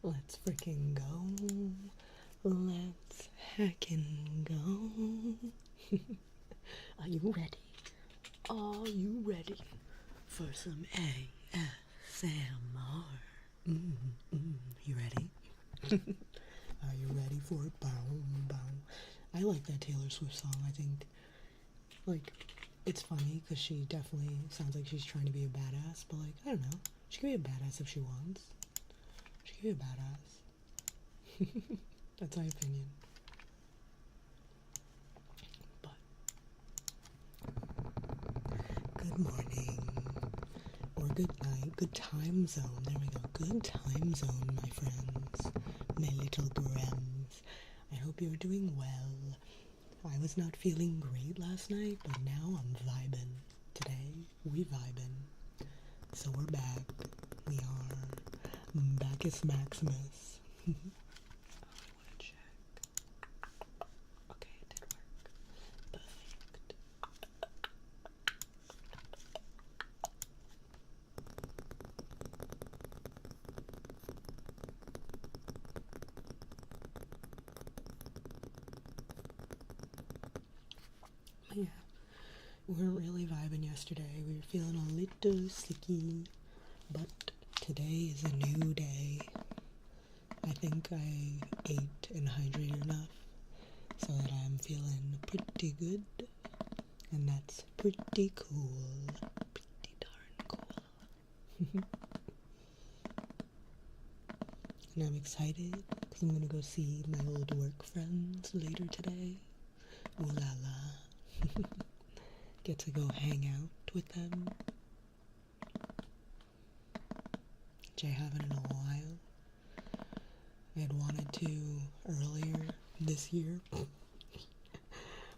Let's freaking go. Let's heckin' go. Are you ready? Are you ready for some ASaMR? You ready? Are you ready for it? Bow, bow. I like that Taylor Swift song. I think, like, it's funny because she definitely sounds like she's trying to be a badass, but, like, I don't know. She can be a badass if she wants. She can be a badass. That's my opinion. But, good morning. Or good night. Good time zone. There we go. Good time zone, my friends. My little grams. I hope you're doing well. I was not feeling great last night, but now I'm vibing. Today, we vibing. So we're back. We are Bacchus Maximus. I want to check. Okay, it did work. Perfect. Yeah, we weren't really vibing yesterday. We were feeling a little sicky, but today is a new day. I think I ate and hydrated enough so that I'm feeling pretty good, and that's pretty cool. Pretty darn cool. And I'm excited because I'm gonna go see my old work friends later today. Ooh la la. Get to go hang out with them, which I haven't in a while. I had wanted to earlier this year,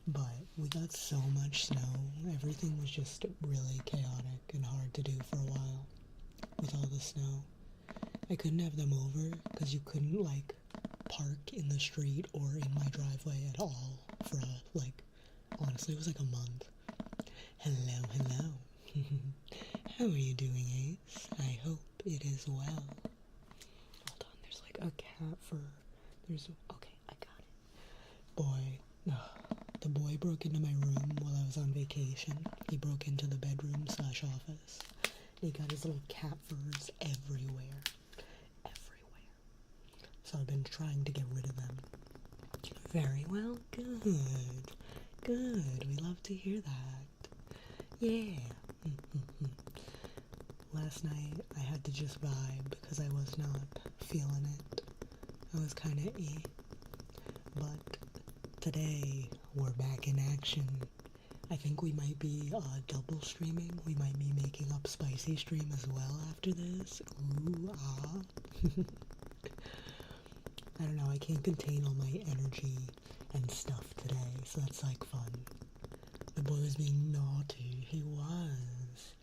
but we got so much snow. Everything was just really chaotic and hard to do for a while with all the snow. I couldn't have them over because you couldn't, like, park in the street or in my driveway at all for, honestly, it was like a month. Hello, hello. How are you doing, Ace? I hope it is well. Hold on, there's like a cat fur. Okay, I got it. The boy broke into my room while I was on vacation. He broke into the bedroom/office. He got his little cat furs everywhere. Everywhere. So I've been trying to get rid of them. Very well, good. Good, we love to hear that. Yeah. Last night I had to just vibe because I was not feeling it. I was kind of but today we're back in action. I think we might be double streaming. We might be making up Spicy Stream as well after this. Ooh, ah. I don't know, I can't contain all my energy and stuff today, so that's like fun. The boy was being naughty. He was.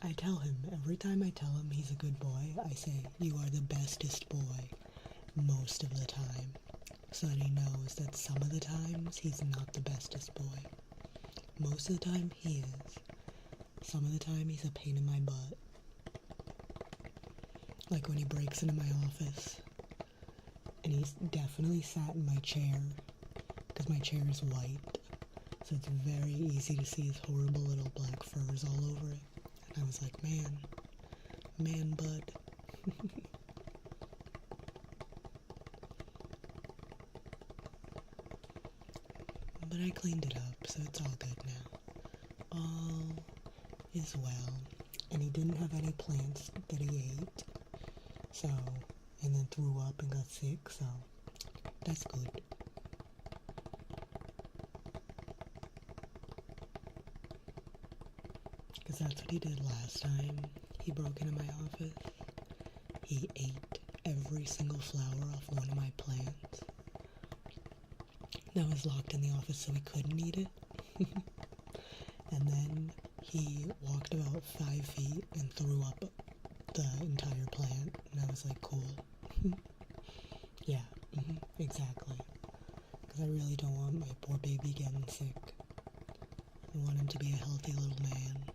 I tell him, every time I tell him he's a good boy, I say, you are the bestest boy, most of the time. So that he knows that some of the times he's not the bestest boy. Most of the time he is. Some of the time he's a pain in my butt. Like when he breaks into my office. And he's definitely sat in my chair, because my chair is white. So it's very easy to see his horrible little black furs all over it. And I was like, man, bud. But I cleaned it up, so it's all good now. All is well. And he didn't have any plants that he ate. So, and then threw up and got sick, so that's good. Because that's what he did last time. He broke into my office. He ate every single flower off one of my plants. That was locked in the office so he couldn't eat it. And then he walked about 5 feet and threw up the entire plant. And I was like, cool. Yeah, exactly. Because I really don't want my poor baby getting sick. I want him to be a healthy little man.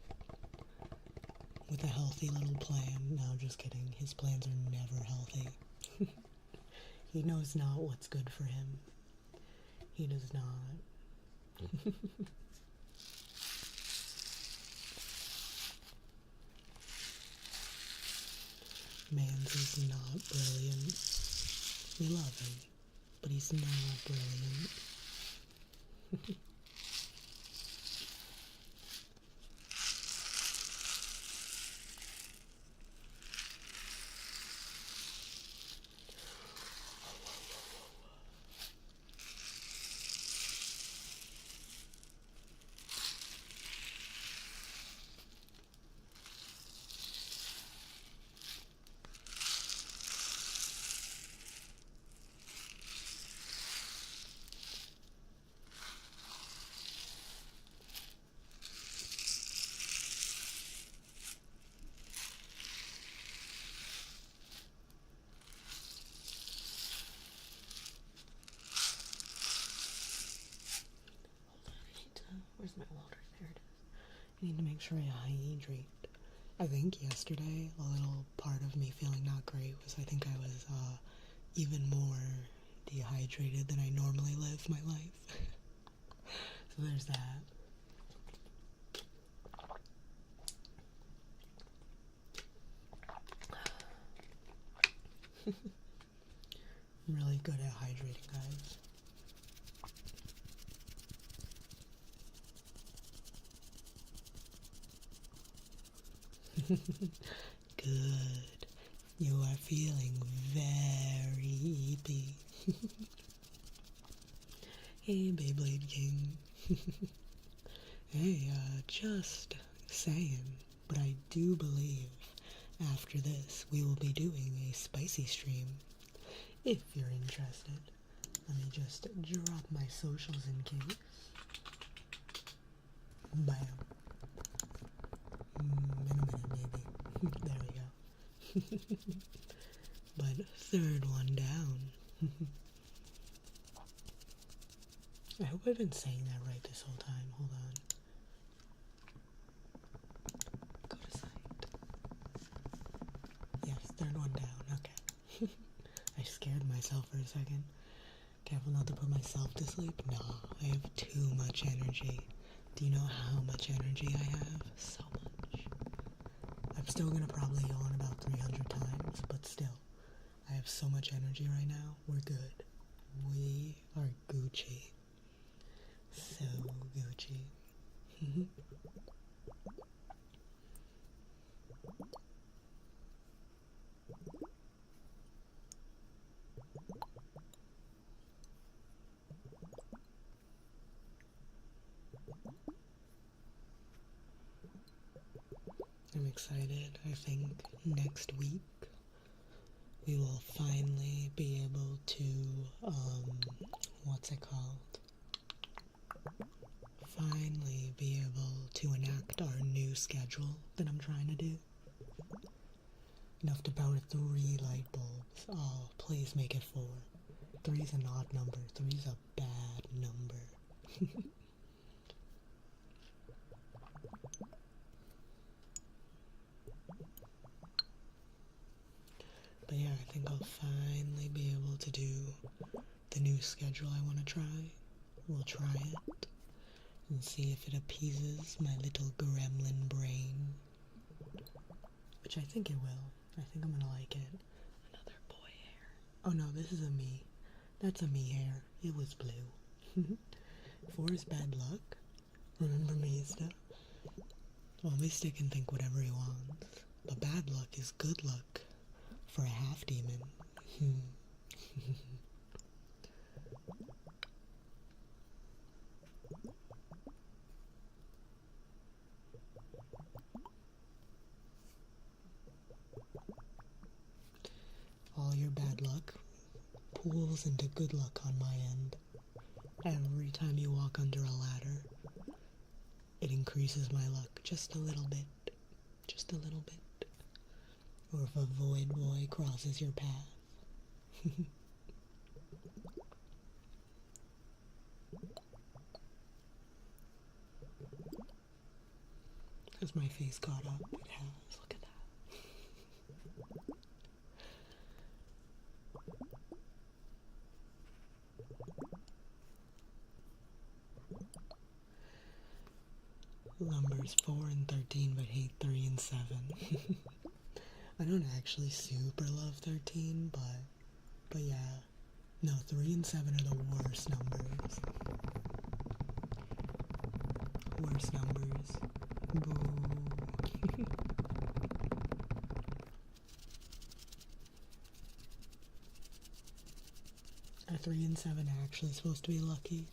with a healthy little plan. No, just kidding. His plans are never healthy. He knows not what's good for him. He does not. Mans is not brilliant. We love him, but he's not brilliant. Where's my water? There it is. I need to make sure I hydrate. I think yesterday, a little part of me feeling not great was I think I was even more dehydrated than I normally live my life. So there's that. I'm really good at hydrating, guys. Good. You are feeling very eepy. Hey, Beyblade King. Hey, just saying, but I do believe after this we will be doing a spicy stream. If you're interested, let me just drop my socials in case. Bam. In a minute, maybe. There we go. But third one down. I hope I've been saying that right this whole time. Hold on. Go to site. Yes, third one down. Okay. I scared myself for a second. Careful not to put myself to sleep. Nah, I have too much energy. Do you know how much energy I have? So much. I'm still gonna probably yawn about 300 times, but still. I have so much energy right now. We're good. We are Gucci. So Gucci. I'm excited. I think next week we will finally be able to, what's it called? Finally be able to enact our new schedule that I'm trying to do. Enough to power 3 light bulbs. Oh, please make it 4. 3's an odd number. 3's a bad number. But yeah, I think I'll finally be able to do the new schedule I want to try. We'll try it and see if it appeases my little gremlin brain. Which I think it will. I think I'm gonna like it. Another boy hair. Oh no, this is a me. That's a me hair. It was blue. 4 is bad luck. Remember me stuff? Well, Mystic can think whatever he wants. But bad luck is good luck. For a half demon. All your bad luck pools into good luck on my end. Every time you walk under a ladder, it increases my luck just a little bit. Just a little bit. Or if a void boy crosses your path. That's my face caught up. It has. Look at that. Numbers 4 and 13, but hate 3 and 7. I don't actually super love 13, but yeah. No, 3 and 7 are the worst numbers. Worst numbers. Boo. Are 3 and 7 actually supposed to be lucky?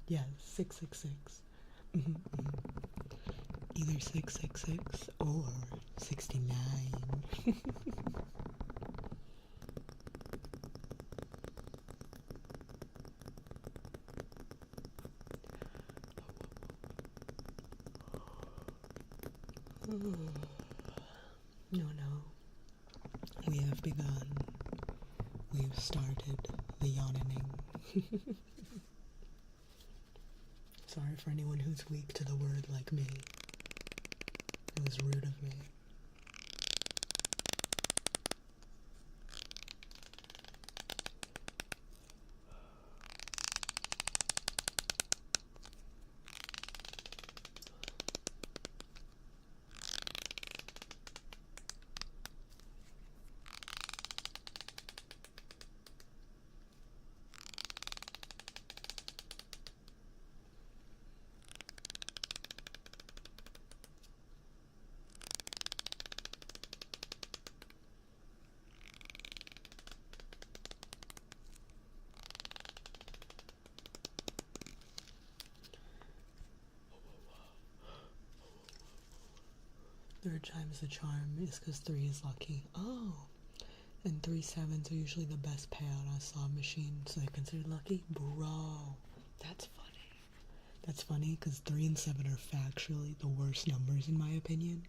Yeah, 666. Either 666 or 69. No. We have begun. We've started the yawning. Sorry for anyone who's weak to the word like me. It was rude of me. Third time's the charm is because 3 is lucky. Oh! And 3 sevens are usually the best payout on a slot machine, so they're considered lucky? Bro! That's funny. That's funny because 3 and 7 are factually the worst numbers in my opinion.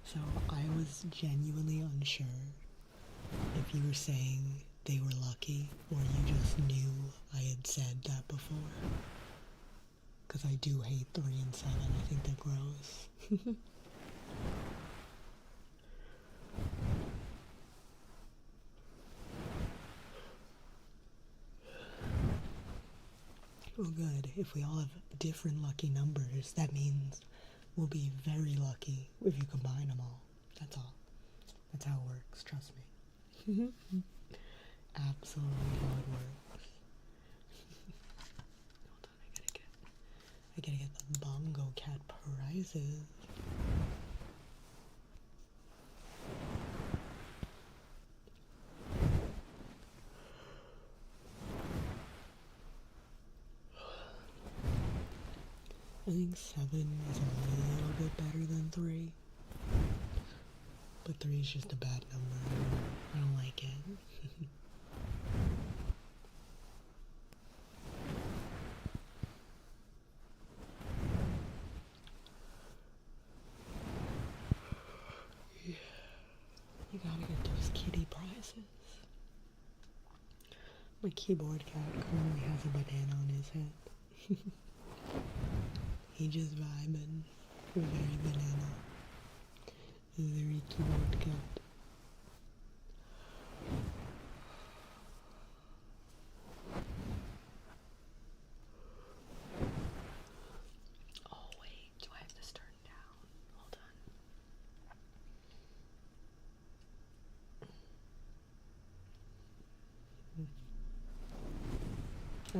So I was genuinely unsure if you were saying they were lucky or you just knew I had said that before. Because I do hate 3 and 7. I think they're gross. Well, good. If we all have different lucky numbers, that means we'll be very lucky if you combine them all. That's all. That's how it works, trust me. Absolutely how it works. Hold on, I gotta get the Bongo Cat prizes. I think 7 is a little bit better than 3. But 3 is just a bad number. I don't like it. You gotta get those kitty prizes. My keyboard cat currently has a banana on his head. He just vibing. Very banana. Very keyboard cat. Oh wait, do I have this turned down? Hold on.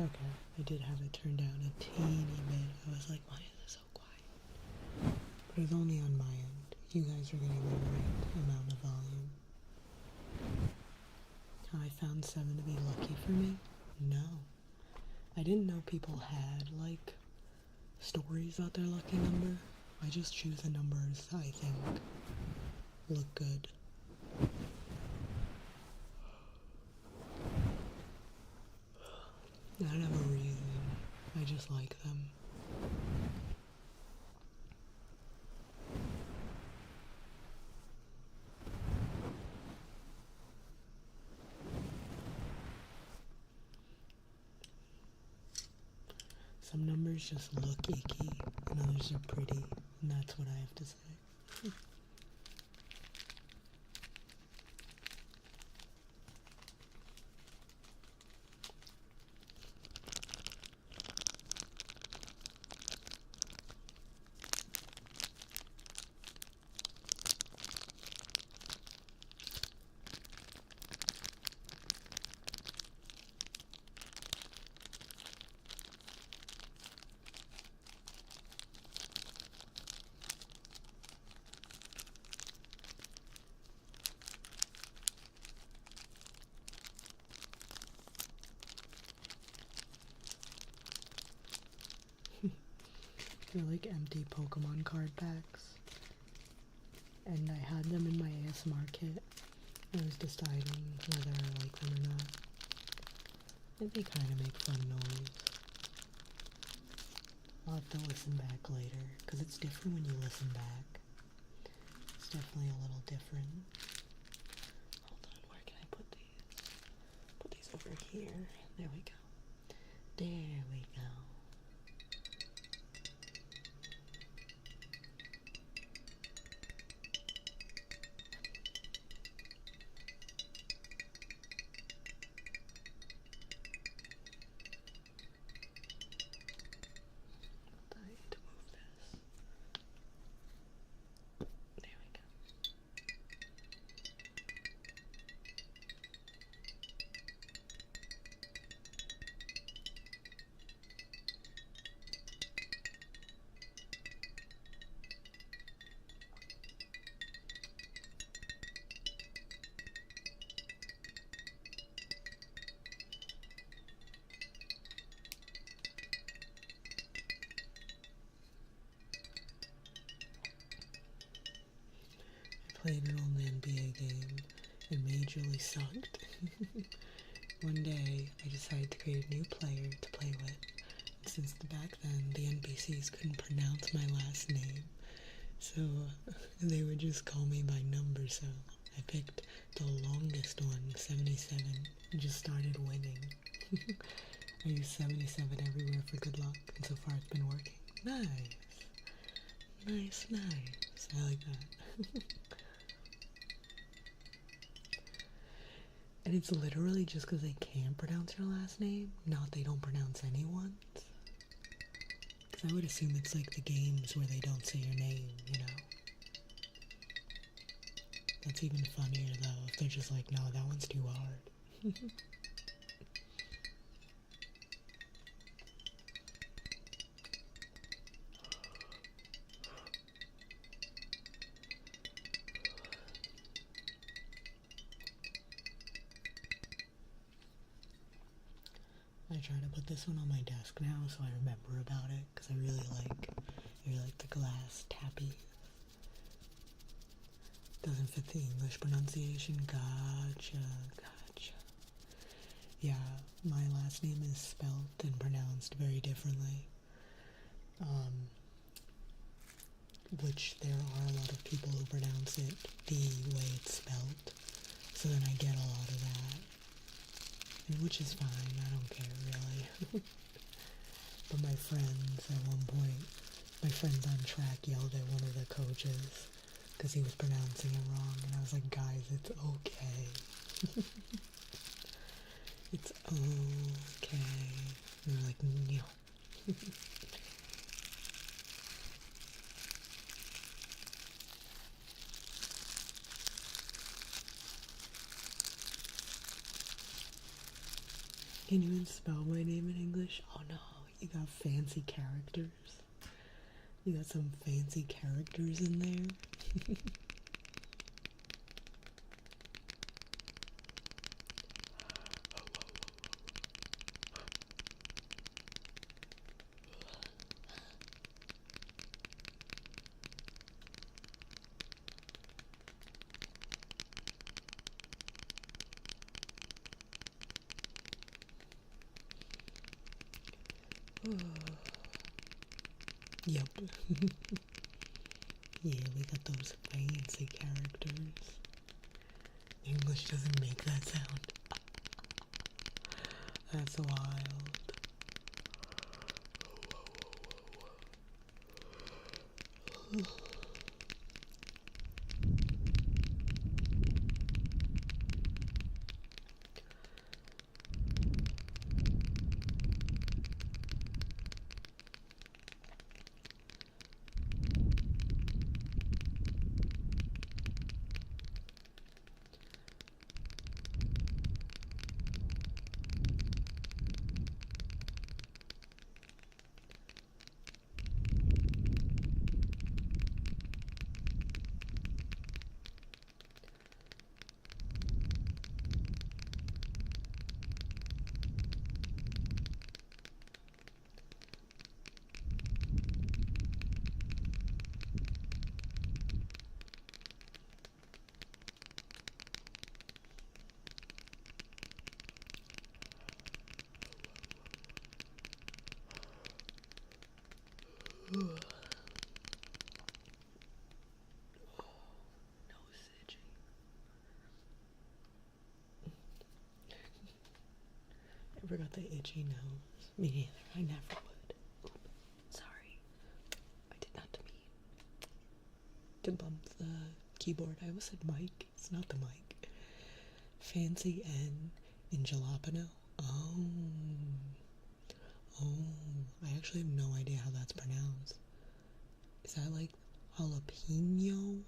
Okay, I did have it turned down a teeny bit. I was like, why is it so quiet? But it's only on my end. You guys are getting the right amount of volume. How I found 7 to be lucky for me? No. I didn't know people had, like, stories about their lucky number. I just choose the numbers I think look good. I don't have a reason. I just like them. Some numbers just look icky, and others are pretty, and that's what I have to say. They're like empty Pokemon card packs, and I had them in my ASMR kit. I was deciding whether I like them or not. They kind of make fun noise. I'll have to listen back later, because it's different when you listen back. It's definitely a little different. Hold on, where can I put these? Put these over here. There we go. There we go. Played an old NBA game and majorly sucked. One day, I decided to create a new player to play with. And since back then, the NPCs couldn't pronounce my last name, so they would just call me by number, so I picked the longest one, 77, and just started winning. I use 77 everywhere for good luck, and so far it's been working. Nice. Nice, nice. I like that. And it's literally just because they can't pronounce your last name, not they don't pronounce anyone's. Because I would assume it's like the games where they don't say your name, you know? That's even funnier though, if they're just like, no, that one's too hard. I try to put this one on my desk now so I remember about it, because I really like the glass tappy. Doesn't fit the English pronunciation. Gotcha. Yeah, my last name is spelt and pronounced very differently. Which there are a lot of people who pronounce it the way it's spelt. So then I get a lot of that. Which is fine, I don't care really. But my friends, at one point, my friends on track yelled at one of the coaches because he was pronouncing it wrong, and I was like, guys, it's okay. It's okay. And they're like, no. Can you even spell my name in English? Oh no, you got fancy characters. You got some fancy characters in there. Yep. Yeah, we got those fancy characters. English doesn't make that sound. That's wild. I forgot the itchy nose. Me neither. I never would. Sorry. I did not mean to bump the keyboard. I almost said mic. It's not the mic. Fancy N in jalapeno. Oh. I actually have no idea how that's pronounced. Is that like jalapeno?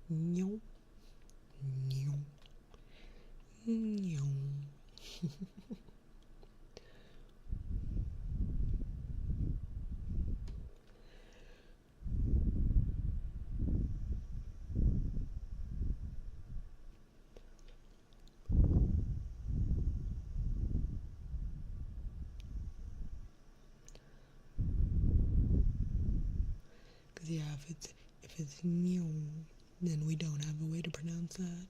No. No. No. Yeah, if it's new, then we don't have a way to pronounce that.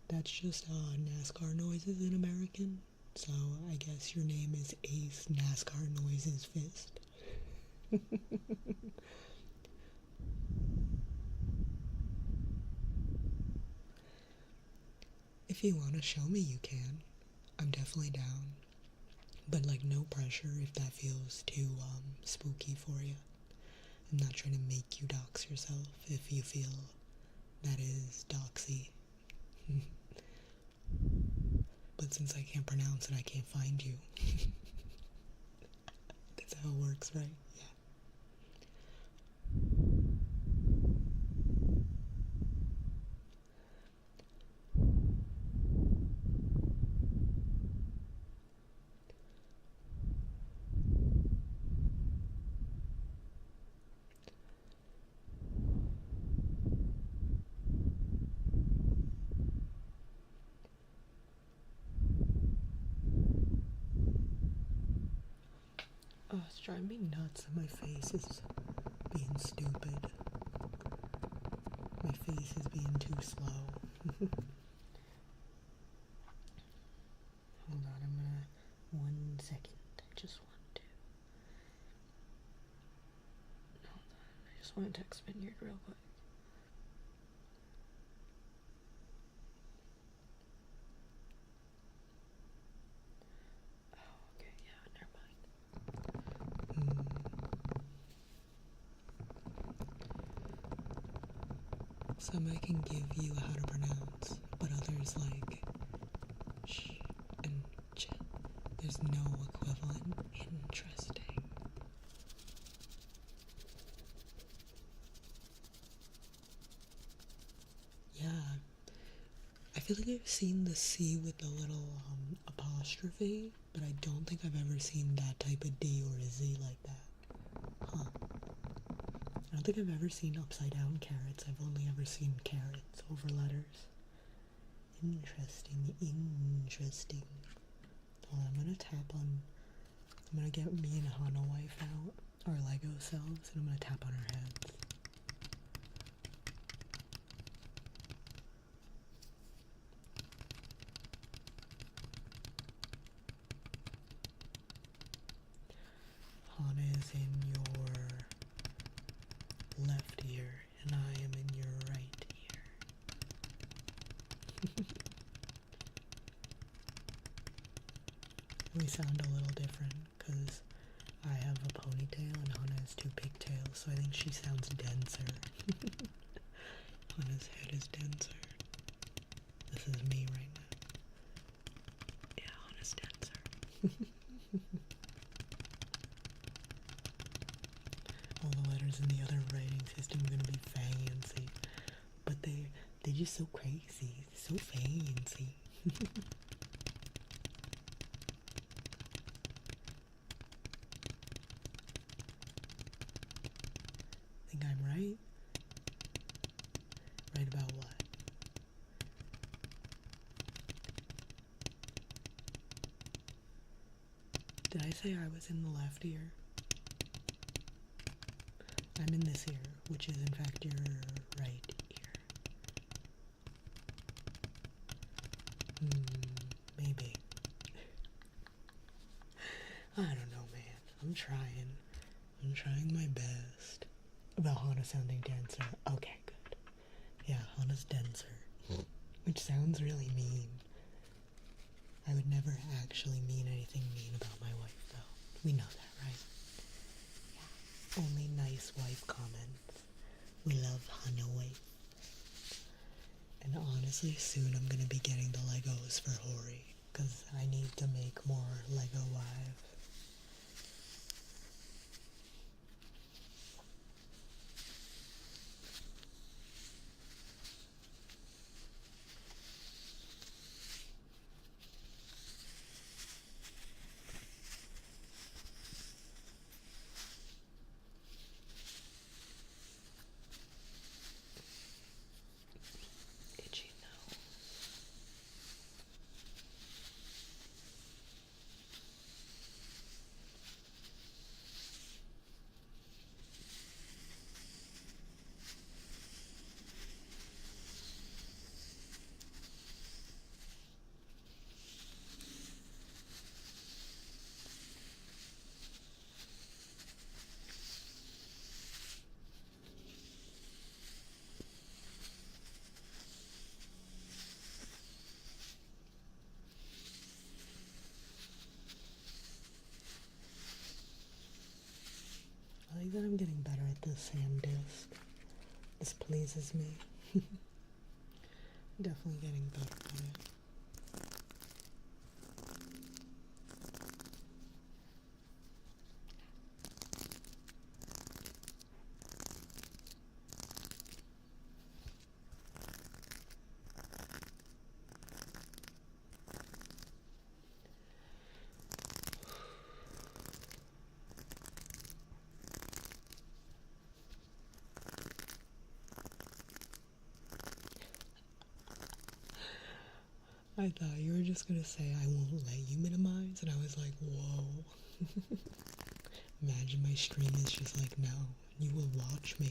That's just NASCAR noises in American. So I guess your name is Ace NASCAR Noises Fist. If you want to show me, you can. I'm definitely down. But like, no pressure if that feels too spooky for you. I'm not trying to make you dox yourself if you feel that is doxy. But since I can't pronounce it, I can't find you. That's how it works, right? Yeah. Oh, it's driving me nuts that my face is being stupid. My face is being too slow. Hold on, I'm gonna... 1 second. I just want to... Hold on, I just want to text Vineyard real quick. Oh, okay, yeah, never mind. Some I can give you how to pronounce, but others like sh and ch. There's no equivalent. Interesting. Yeah, I feel like I've seen the C with the little apostrophe, but I don't think I've ever seen that type of D or a Z like that. Huh. I don't think I've ever seen upside down carrots. I've only ever seen carrots over letters. Interesting. Hold on, I'm gonna get me and Hana wife out, our Lego selves, and I'm gonna tap on our heads. Hana is in your left ear, and I am in your right ear. We sound a little different, because I have a ponytail and Hana has two pigtails, so I think she sounds denser. Hana's head is denser. This is me right now. Yeah, Hana's denser. All the letters in the other writing system are gonna be fancy, but they're just so crazy, so fancy. Think I'm right? Right about what? Did I say I was in the left ear? I'm in this ear, which is in fact your right ear. Maybe. I don't know, man. I'm trying. I'm trying my best. About Hana sounding denser. Okay, good. Yeah, Hana's denser. Which sounds really mean. I would never actually mean anything mean about my wife, though. We know that, right? Yeah. Only nice wife comments. We love Hana wife. And honestly, soon I'm gonna be getting the Legos for Hori, because I need to make more Lego wives. Itchy nose. I like that I'm getting better at this sand disc. This pleases me. Definitely getting better at it. I thought you were just gonna say I won't let you minimize, and I was like, whoa. Imagine my stream is just like, no, you will watch me.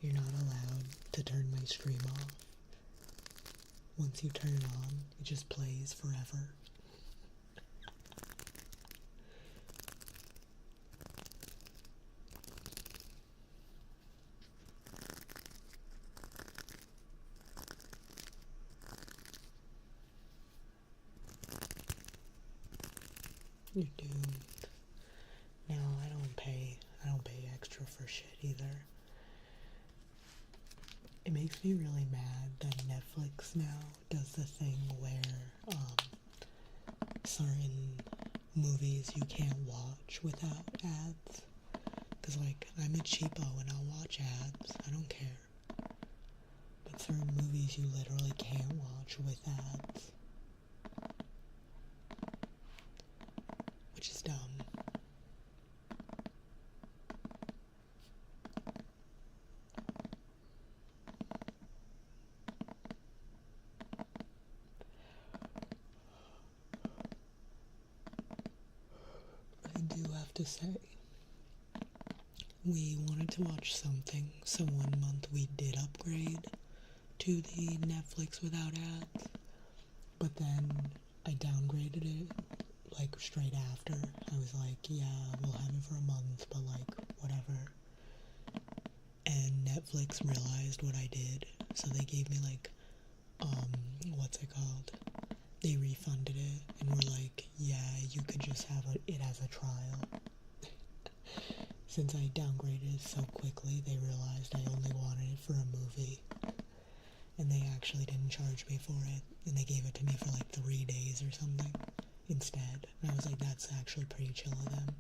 You're not allowed to turn my stream off. Once you turn it on, it just plays forever. You're doomed. No, I don't pay extra for shit either. It makes me really mad that Netflix now does the thing where certain movies you can't watch without ads. Cause like, I'm a cheapo and I'll watch ads, I don't care. But certain movies you literally can't watch with ads. Which is dumb. I do have to say, we wanted to watch something, so 1 month we did upgrade to the Netflix without ads, but then I downgraded it, like, straight after. I was like, yeah, we'll have it for a month, but, like, whatever. And Netflix realized what I did, so they gave me, like, what's it called? they refunded it and were like, yeah, you could just have it as a trial. Since I downgraded so quickly, they realized I only wanted it for a movie. And they actually didn't charge me for it, and they gave it to me for like 3 days or something instead. And I was like, that's actually pretty chill of them.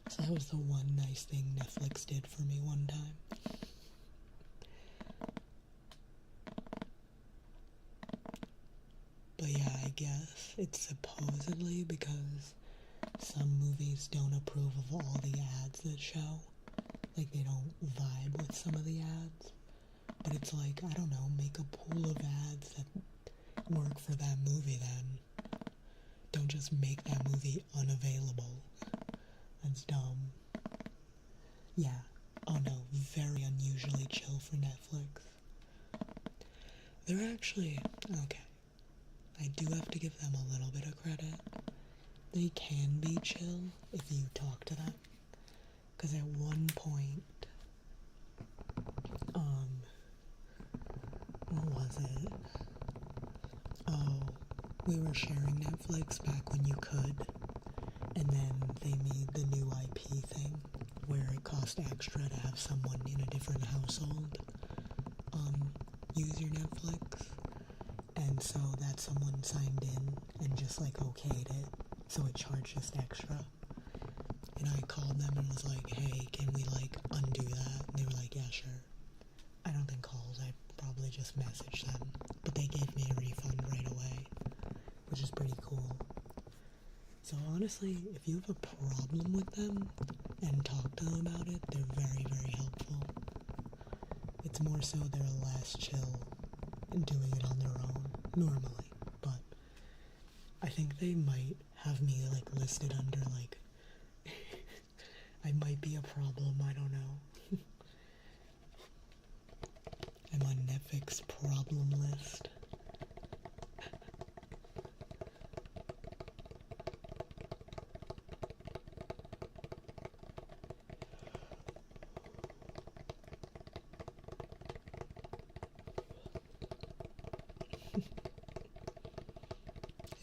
So that was the one nice thing Netflix did for me one time. But yeah, I guess it's supposedly because some movies don't approve of all the ads that show. Like, they don't vibe with some of the ads. But it's like, I don't know, make a pool of ads that work for that movie then. Don't just make that movie unavailable. That's dumb. Yeah. Oh no, very unusually chill for Netflix. They're actually, okay. I do have to give them a little bit of credit. They can be chill if you talk to them. Because at one point, what was it? Oh, we were sharing Netflix back when you could, and then they made the new IP thing, where it cost extra to have someone in a different household, use your Netflix, and so that someone signed in and just like okayed it, so it charged just extra. And I called them and was like, hey, can we like undo that? And they were like, yeah, sure. I don't think calls, I probably just messaged them. But they gave me a refund right away, which is pretty cool. So honestly, if you have a problem with them and talk to them about it, they're very, very helpful. It's more so they're less chill in doing it on their own, normally. But I think they might have me like listed under like I might be a problem, I don't know. I'm on Netflix problem list.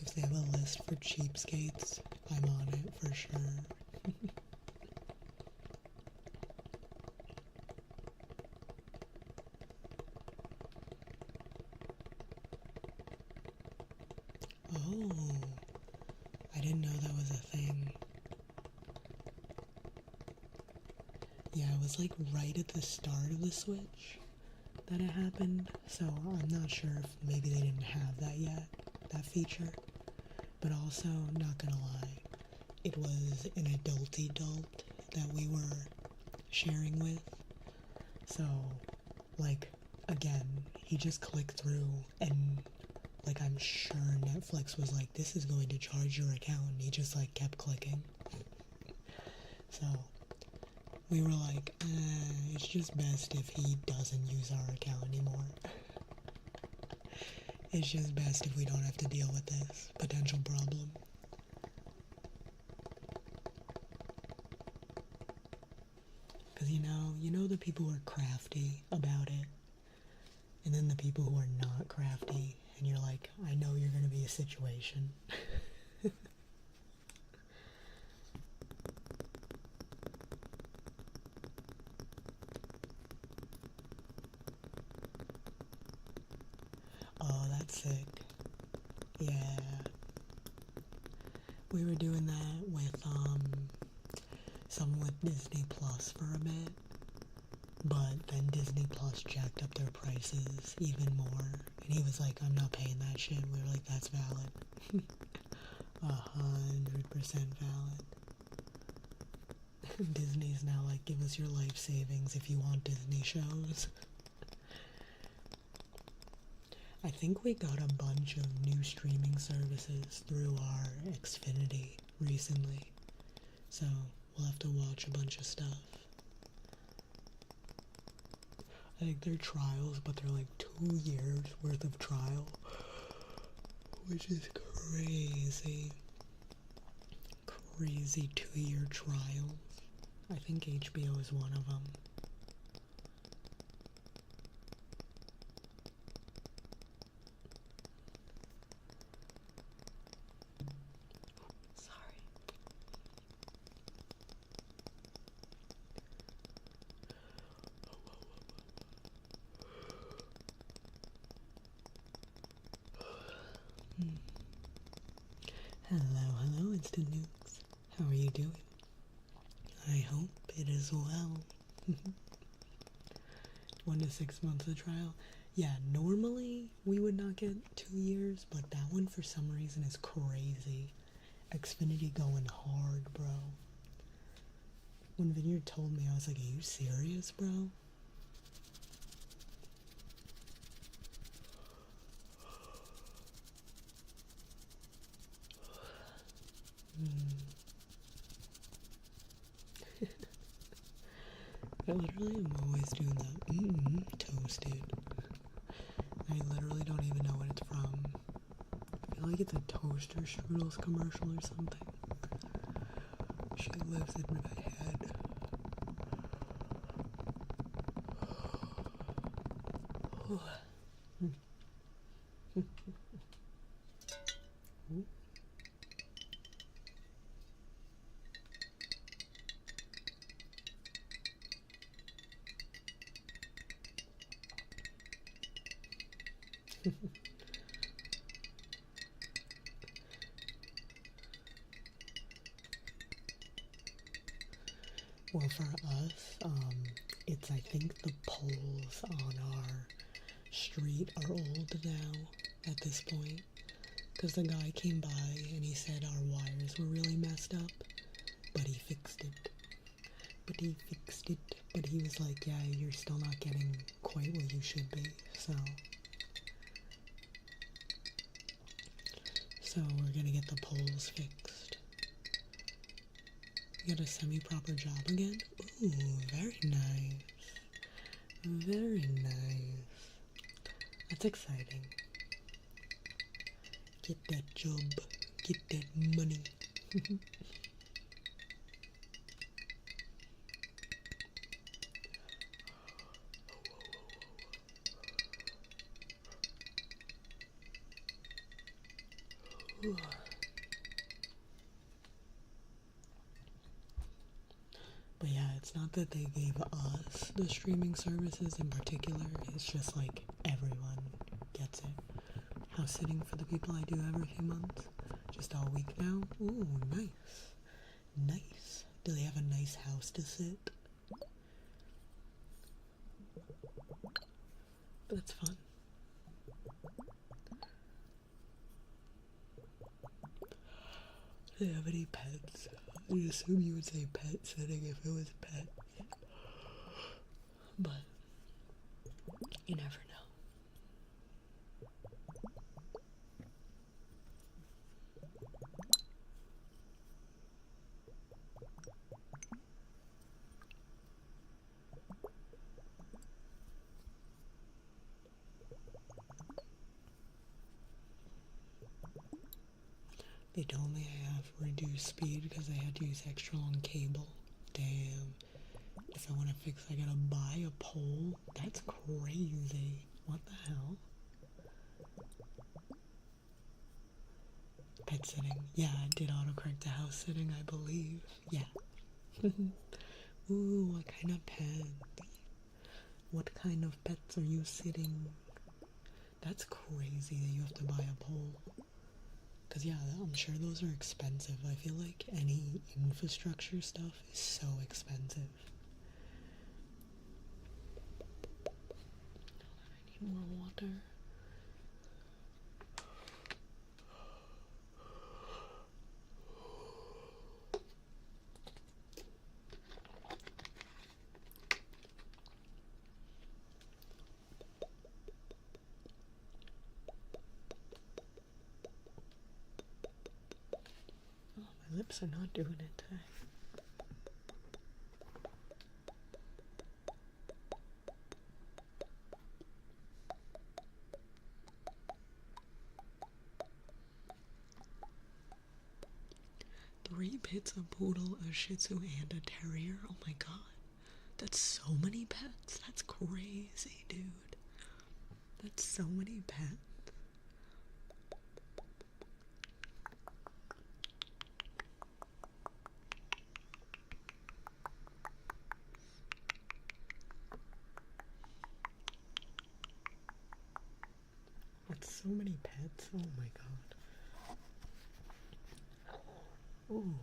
If they have a list for cheapskates, I'm on it for sure. Oh, I didn't know that was a thing. Yeah, it was like right at the start of the Switch that it happened, so I'm not sure if maybe they didn't have that yet, that feature. But also, not gonna lie, it was an adult that we were sharing with. So, like, again, he just clicked through and like, I'm sure Netflix was like, this is going to charge your account, and he just, like, kept clicking. So, we were like, it's just best if he doesn't use our account anymore. It's just best if we don't have to deal with this potential problem. Because, you know the people who are crafty about it, and then the people who are not crafty, and you're like, I know you're going to be a situation. Oh, that's sick. Yeah. We were doing that with, someone with Disney Plus for a bit. But then Disney Plus jacked up their prices even more. And he was like, I'm not paying that shit. We were like, that's valid. 100% valid. Disney's now like, give us your life savings if you want Disney shows. I think we got a bunch of new streaming services through our Xfinity recently. So we'll have to watch a bunch of stuff. I think they're trials, but they're like 2 years worth of trial, which is crazy. Crazy 2-year trials. I think HBO is one of them. Hello, hello, Instant Nukes. How are you doing? I hope it is well. 1 to 6 months of trial. Yeah, normally we would not get 2 years, but that one for some reason is crazy. Xfinity going hard, bro. When Vineyard told me, I was like, are you serious, bro? I literally am always doing that. Toasted. I literally don't even know what it's from. I feel like it's a Toaster Strudels commercial or something. She lives in my head. Well, for us, it's I think the poles on our street are old now at this point. Because the guy came by and he said our wires were really messed up, but he fixed it. But he was like, yeah, you're still not getting quite what you should be, so we're gonna get the poles fixed. Get a semi-proper job again? Ooh, very nice. Very nice. That's exciting. Get that job. Get that money. But yeah, it's not that they gave us the streaming services in particular, it's just like everyone gets it. House sitting for the people I do every few months. Just all week now. Ooh, nice. Nice. Do they have a nice house to sit? That's fun. Do they have any pets? I assume you would say pet sitting if it was pet. But you never know. They told me I have reduced speed because I had to use extra long cable. Damn. If I want to fix, I gotta buy a pole? That's crazy. What the hell? Pet sitting. Yeah, I did autocorrect to house sitting, I believe. Yeah. Ooh, what kind of pets? What kind of pets are you sitting? That's crazy that you have to buy a pole. Because, yeah, I'm sure those are expensive. I feel like any infrastructure stuff is so expensive. I need more water. Oh, my lips are not doing it today. Three pits, a poodle, a shih tzu, and a terrier. Oh my god. That's so many pets. That's crazy, dude. That's so many pets. That's so many pets. Oh my god. Ooh.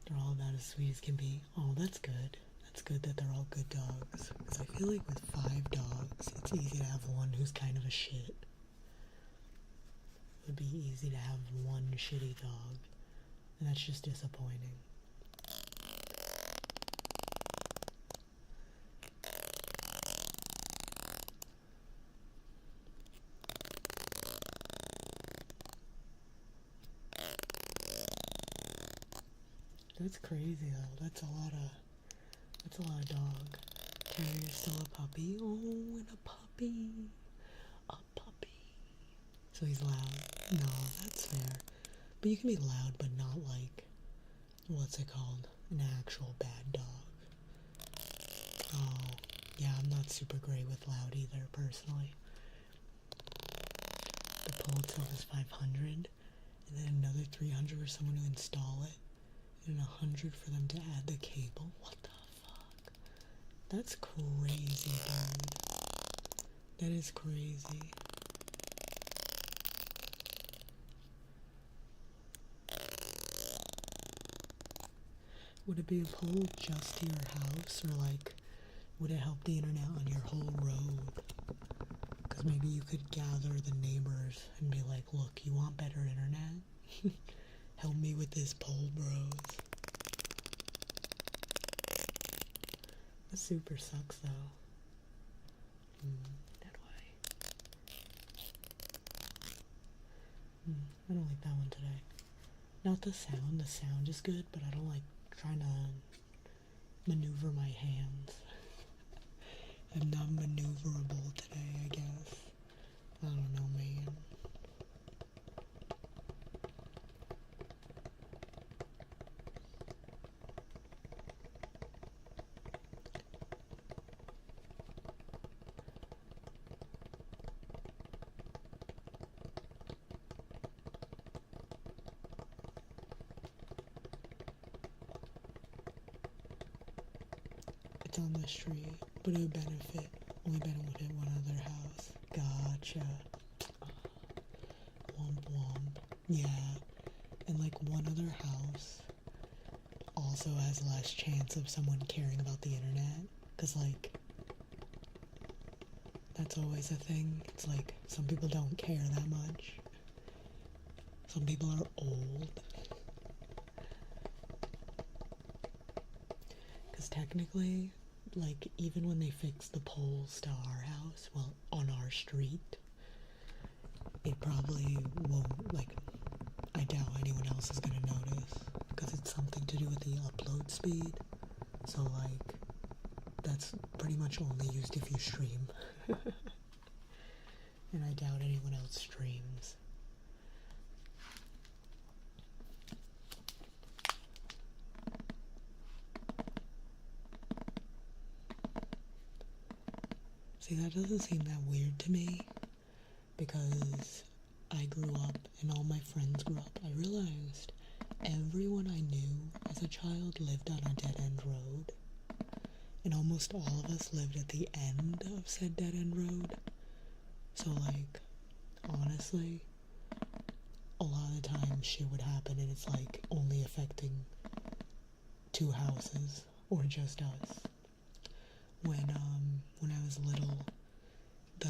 They're all about as sweet as can be. Oh, that's good. That's good that they're all good dogs. Because I feel like with 5 dogs, it's easy to have one who's kind of a shit. It would be easy to have one shitty dog. And that's just disappointing. That's crazy though. That's a lot of dog. Terrier's still a puppy. Oh, and a puppy. A puppy. So he's loud. No, that's fair. But you can be loud, but not like, what's it called? An actual bad dog. Oh, yeah, I'm not super great with loud either, personally. The pull itself is 500, and then another 300 for someone to install it, and 100 for them to add the cable. What the fuck? That's crazy, dude. That is crazy. Would it be a pole just to your house, or like, would it help the internet on your whole road? Because maybe you could gather the neighbors and be like, look, you want better internet? Help me with this pole, bros. That super sucks, though. That way. I don't like that one today. Not the sound is good, but I don't like trying to maneuver my hands. I'm not maneuverable today, I guess. I don't know, man. It's on the street, but it would only benefit one other house. Gotcha. Womp womp. Yeah, and like one other house also has less chance of someone caring about the internet, because like, that's always a thing. It's like, some people don't care that much. Some people are old. Because technically, like, even when they fix the poles to our house, well, on our street, it probably won't, like, I doubt anyone else is gonna notice, because it's something to do with the upload speed. So, like, that's pretty much only used if you stream. And I doubt anyone else streams. See, that doesn't seem that weird to me, because I grew up and all my friends grew up. I realized everyone I knew as a child lived on a dead-end road, and almost all of us lived at the end of said dead-end road. So, like, honestly, a lot of the time shit would happen and it's like only affecting 2 houses or just us. When I was little, the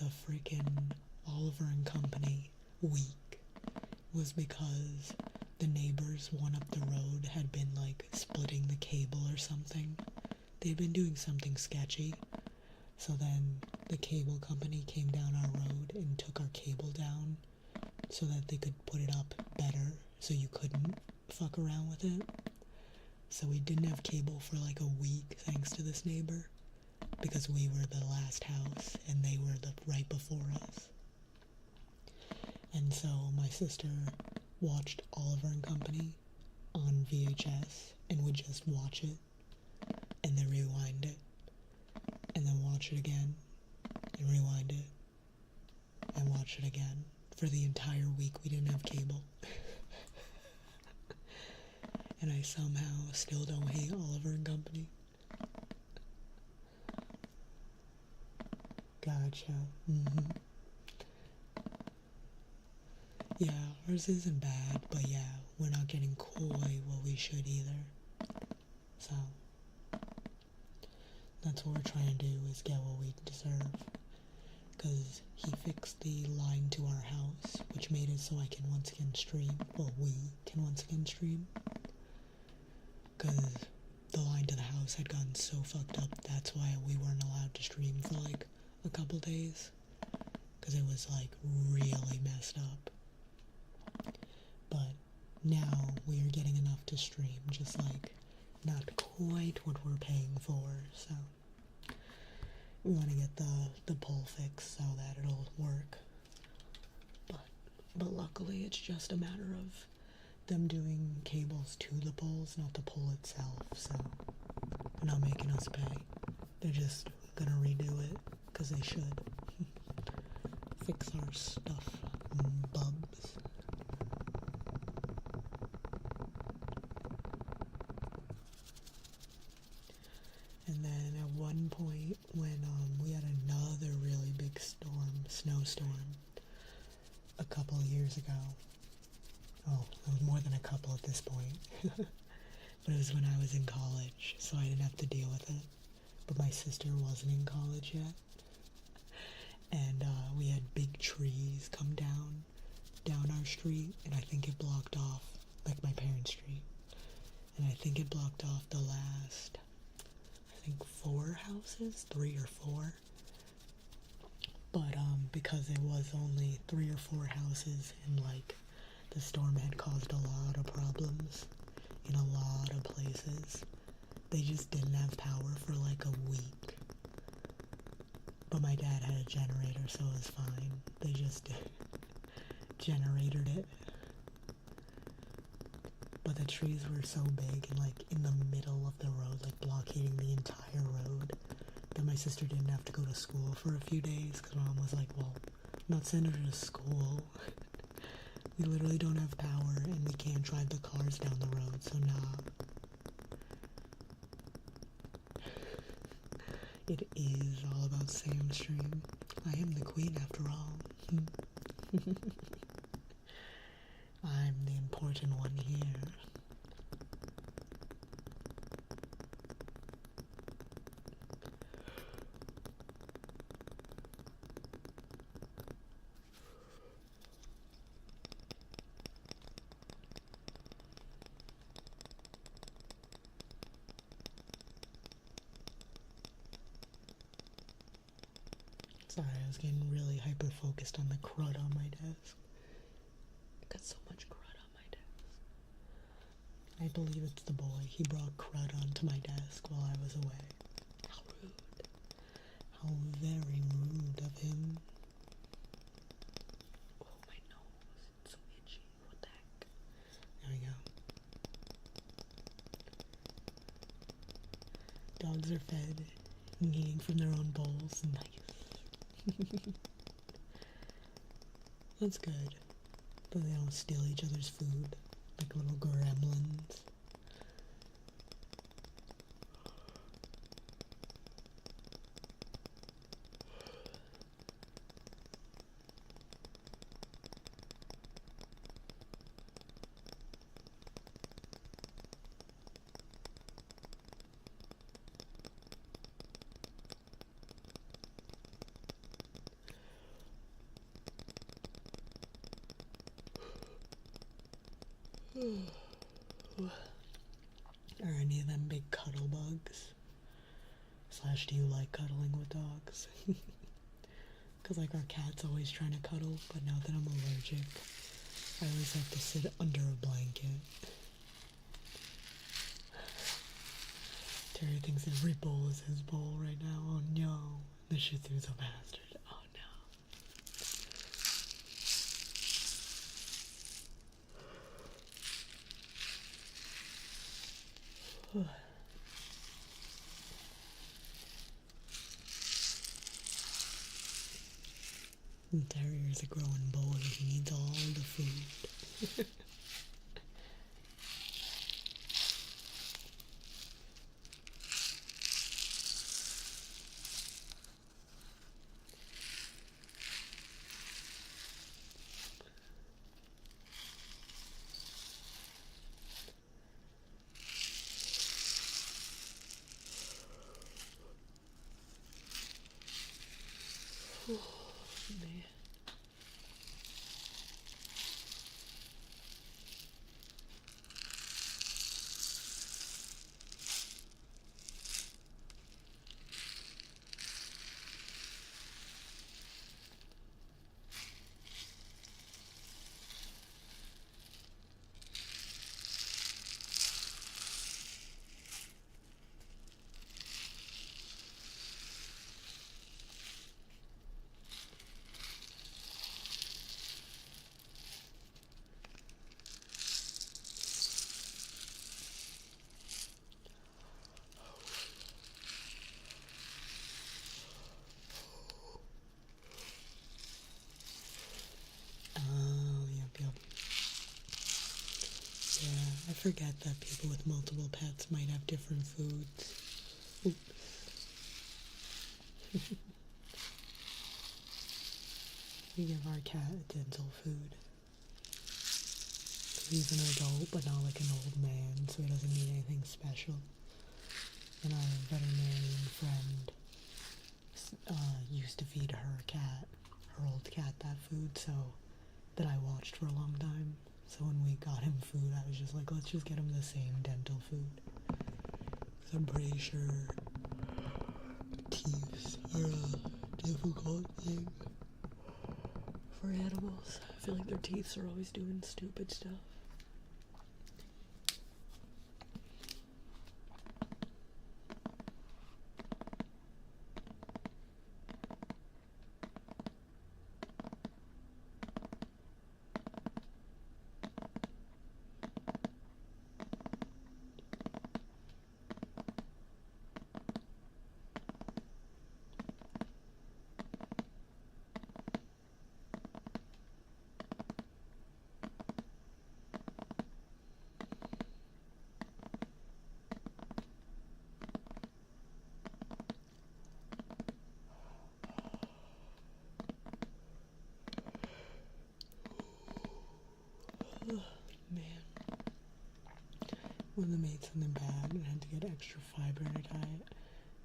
the freaking Oliver and Company week was because the neighbors one up the road had been like splitting the cable or something. They'd been doing something sketchy. So then the cable company came down our road and took our cable down so that they could put it up better so you couldn't fuck around with it. So we didn't have cable for like a week thanks to this neighbor, because we were the last house and they were the right before us. And so my sister watched Oliver and Company on VHS and would just watch it and then rewind it and then watch it again and rewind it and watch it again. For the entire week we didn't have cable. And I somehow still don't hate Oliver and Company. Gotcha. Yeah, ours isn't bad, but yeah, we're not getting quite what we should either. So, that's what we're trying to do, is get what we deserve. Because he fixed the line to our house, which made it so I can once again stream. Well, we can once again stream. Because the line to the house had gotten so fucked up, that's why we weren't allowed to stream for like a couple days. Because it was like really messed up. But now we are getting enough to stream, just like not quite what we're paying for, so we want to get the pole fixed so that it'll work. But luckily it's just a matter of them doing cables to the poles, not the pole itself, so they're not making us pay. They're just gonna redo it, because they should. Fix our stuff, bubs. And then at one point when we had another really big snowstorm, a couple of years ago. Oh, it was more than a couple at this point. But it was when I was in college, so I didn't have to deal with it. But my sister wasn't in college yet. And we had big trees come down our street, and I think it blocked off, like my parents' street. And I think it blocked off the last, I think 4 houses, 3 or 4. But because it was only 3 or 4 houses, and like the storm had caused a lot of problems in a lot of places, they just didn't have power for like a week. But my dad had a generator, so it was fine. They just generated it. But the trees were so big and like in the middle of the road, like blockading the entire road, that my sister didn't have to go to school for a few days, because Mom was like, well, I'm not sending her to school. We literally don't have power and we can't drive the cars down the road, so nah. It is all about Sam Stream. I am the queen after all. I'm the important one here. Sorry, I was getting really hyper-focused on the crud on my desk. I got so much crud on my desk. I believe it's the boy. He brought crud onto my desk while I was away. How rude. How very rude of him. Oh, my nose. It's so itchy. What the heck? There we go. Dogs are fed and eating from their own bowls. Nice. That's good. But they don't steal each other's food like little gremlins. Are any of them big cuddle bugs? Slash, do you like cuddling with dogs? Because like our cat's always trying to cuddle, but now that I'm allergic, I always have to sit under a blanket. Terry thinks every bowl is his bowl right now. Oh no. The shih tzu's a bastard. Oh no. Terrier's a growing boy. He needs all the food. Man. Yeah, I forget that people with multiple pets might have different foods. Oops. We give our cat dental food. He's an adult, but not like an old man, so he doesn't need anything special. And our veterinarian friend used to feed her old cat, that food, so that I watched for a long time. So when we got him food, I was just like, let's just get him the same dental food. Because I'm pretty sure teeth are a difficult thing for animals. I feel like their teeth are always doing stupid stuff. Man. When the maid something bad and had to get extra fiber in her diet,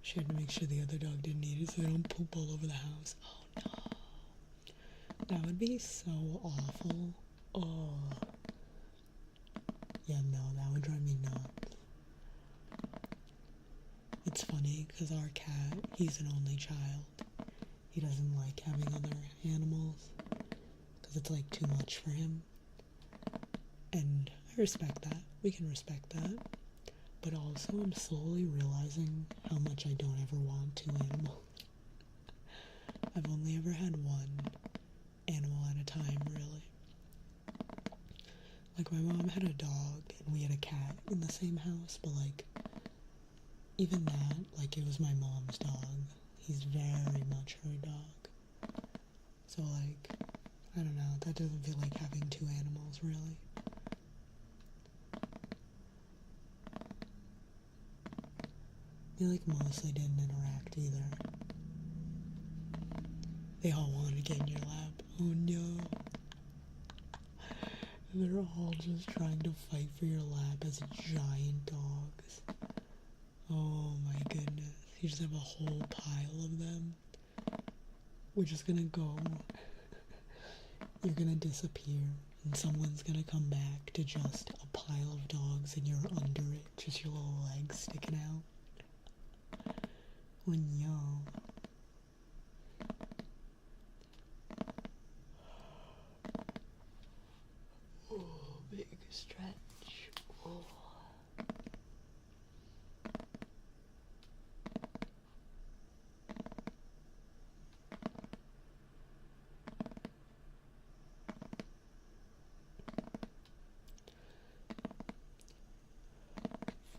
she had to make sure the other dog didn't eat it so they don't poop all over the house. Oh no. That would be so awful. Oh. Yeah, no, that would drive me nuts. It's funny because our cat, he's an only child. He doesn't like having other animals because it's like too much for him. And I respect that. We can respect that. But also I'm slowly realizing how much I don't ever want two animals. I've only ever had one animal at a time, really. Like my mom had a dog and we had a cat in the same house, but like even that, like it was my mom's dog. He's very much her dog. So like, I don't know, that doesn't feel like having two animals, really. They like mostly didn't interact either. They all wanted to get in your lap. Oh no. And they're all just trying to fight for your lap as giant dogs. Oh my goodness. You just have a whole pile of them. We're just gonna go. You're gonna disappear. And someone's gonna come back to just a pile of dogs and you're under it. Just your little legs sticking out. Oh no. Oh, big stretch. Oh.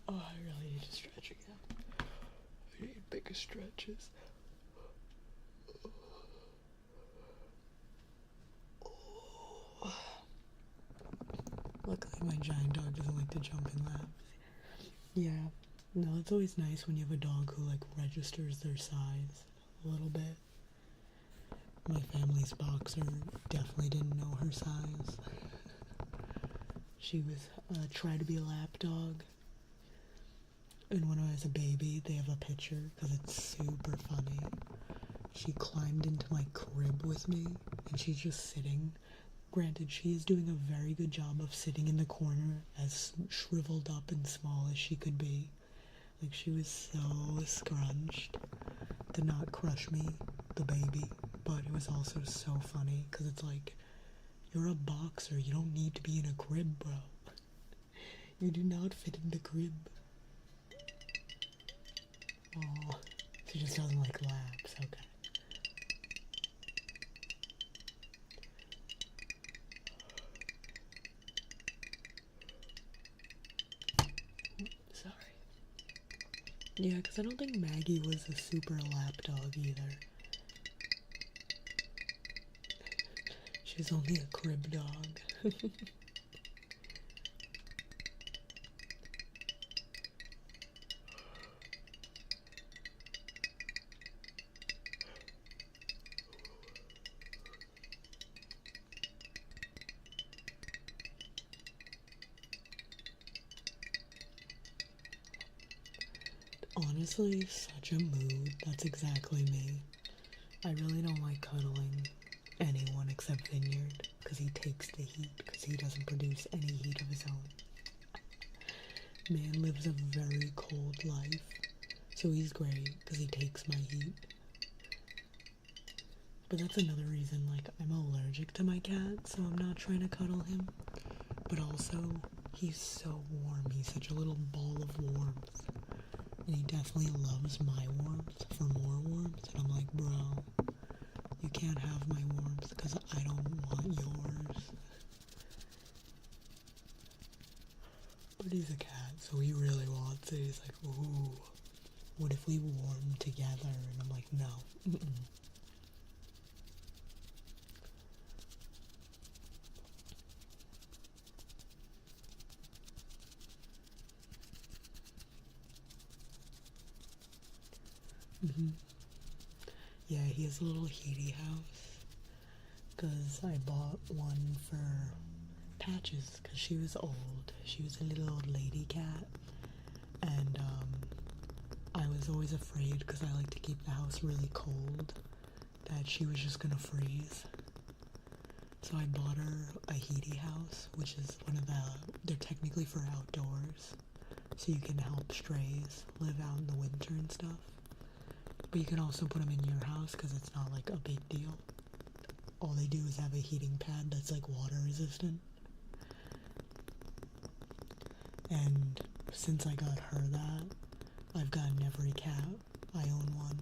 Oh, I really need to stretch again. I need bigger stretches. Luckily, my giant dog doesn't like to jump in laps. Yeah, no, it's always nice when you have a dog who, like, registers their size a little bit. My family's boxer definitely didn't know her size. She was, tried to be a lap dog. And when I was a baby, they have a picture, because it's super funny. She climbed into my crib with loves me, and she's just sitting. Granted, she is doing a very good job of sitting in the corner, as shriveled up and small as she could be. Like, she was so scrunched to not crush me, the baby. But it was also so funny, because it's like, you're a boxer, you don't need to be in a crib, bro. You do not fit in the crib. Oh, she just doesn't like laps, okay. Sorry. Yeah, because I don't think Maggie was a super lap dog either. She's only a crib dog. Honestly, such a mood. That's exactly me. I really don't like cuddling anyone except Vineyard, because he takes the heat, because he doesn't produce any heat of his own. Man lives a very cold life, so he's great, because he takes my heat. But that's another reason, like, I'm allergic to my cat, so I'm not trying to cuddle him. But also, he's so warm. He's such a little ball of warmth. And he definitely loves my warmth for more warmth. And I'm like, bro, you can't have my warmth because I don't want yours. But he's a cat, so he really wants it. He's like, ooh, what if we warm together? And I'm like, no. Yeah, he has a little heaty house. Because I bought one for Patches, because she was old. She was a little old lady cat. And, I was always afraid, because I like to keep the house really cold, that she was just gonna freeze. So I bought her a heaty house, which is they're technically for outdoors. So you can help strays live out in the winter and stuff. But you can also put them in your house because it's not like a big deal. All they do is have a heating pad that's like water resistant. And since I got her that, I've gotten every cat. I own one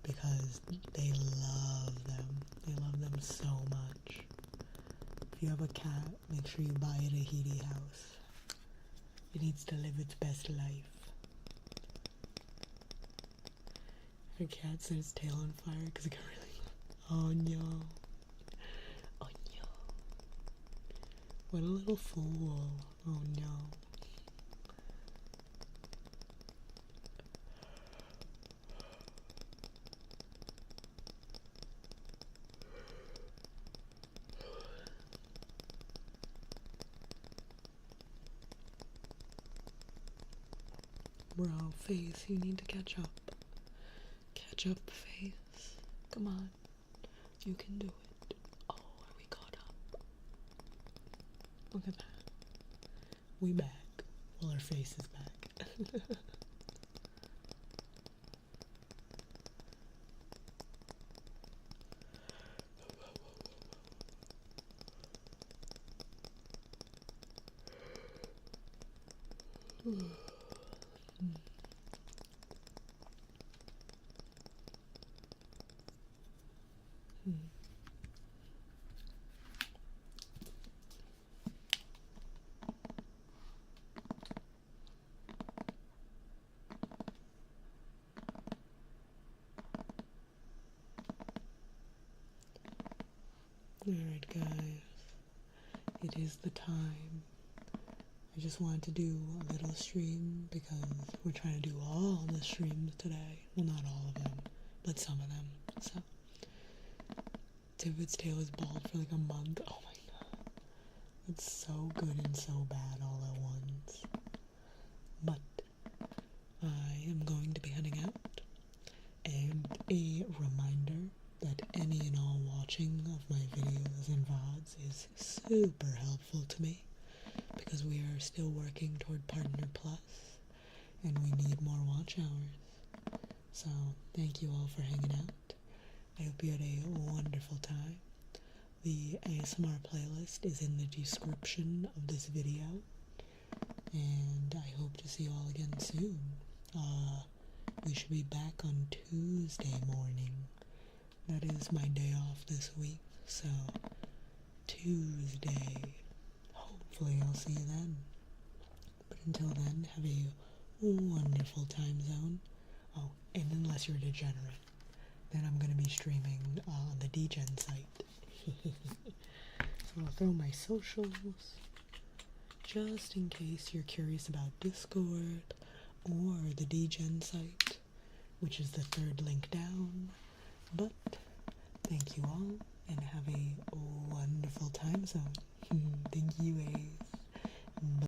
because they love them. They love them so much. If you have a cat, make sure you buy it a heaty house. It needs to live its best life. Her cat set its tail on fire because it got really loud. Oh no. Oh no. What a little fool. Oh no. Bro, Face, you need to catch up. Catch up, Face. Come on. You can do it. Oh, are we caught up? Look at that. We back. Well, our Face is back. Alright guys, it is the time. I just wanted to do a little stream because we're trying to do all the streams today. Well, not all of them, but some of them. So, Tibbet's tail is bald for like a month. Oh my god. It's so good and so bad all at once. But I am going to be heading out. And a reminder that any and all watching of my videos and VODs is super helpful to me because we are still working toward Partner Plus and we need more watch hours. So thank you all for hanging out. I hope you had a wonderful time. The ASMR playlist is in the description of this video, and I hope to see you all again soon. We should be back on Tuesday morning. That is my day off this week, so Tuesday. Hopefully I'll see you then. But until then, have a wonderful time zone. Oh, and unless you're a degenerate, then I'm going to be streaming on the DGen site. So I'll throw my socials, just in case you're curious about Discord or the DGen site, which is the third link down. But thank you all, and have a wonderful time zone. Thank you, Ace.